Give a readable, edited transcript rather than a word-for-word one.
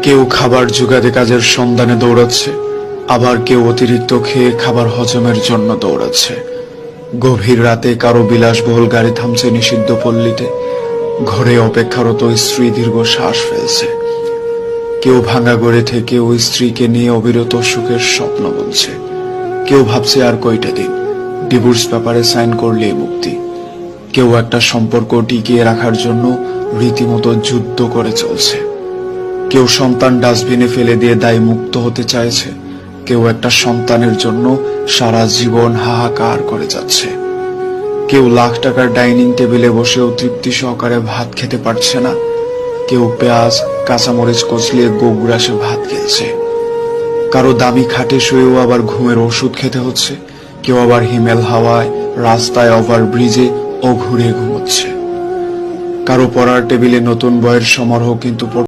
কেউ খাবার জোগাতে কাজের সন্ধানে দৌড়াচ্ছে, আবার কেউ অতিরিক্ত খেয়ে খাবার হজমের জন্য দৌড়াচ্ছে। গভীর রাতে কারো বিলাসবহুল গাড়ি থামছে নিষিদ্ধ পল্লীতে, ঘরে অপেক্ষারত স্ত্রী দীর্ঘ শ্বাস ফেলছে। কেউ ভাঙা গড়ে থেকে ওই স্ত্রীকে নিয়ে অবিরত সুখের স্বপ্ন বুনছে। কেউ ভাবছে আর কয়টা দিন, ডিভোর্স পেপারে সাইন করলেই মুক্তি। কেউ একটা সম্পর্ক টিকিয়ে রাখার জন্য রীতিমতো যুদ্ধ করে চলছে। কেউ সন্তান ডাস্টবিনে ফেলে দিয়ে দায় মুক্ত হতে চাইছে, কেউ একটা সন্তানের জন্য সারা জীবন হাহাকার করে যাচ্ছে। কেউ লাখ টাকার ডাইনিং টেবিলে বসেও তৃপ্তি সহকারে ভাত খেতে পারছে না, কেউ পেঁয়াজ কাঁচামরিচ কচলিয়ে গোগ্রাসে ভাত খেয়েছে। কারো দামি খাটে শুয়েও আবার ঘুমের ওষুধ খেতে হচ্ছে, কেউ আবার হিমেল হাওয়ায় রাস্তায় ওভারব্রিজে ও ঘুরে ঘুমোচ্ছে। কারো পড়ার টেবিলে নতুন বইয়ের সমারোহ, কিন্তু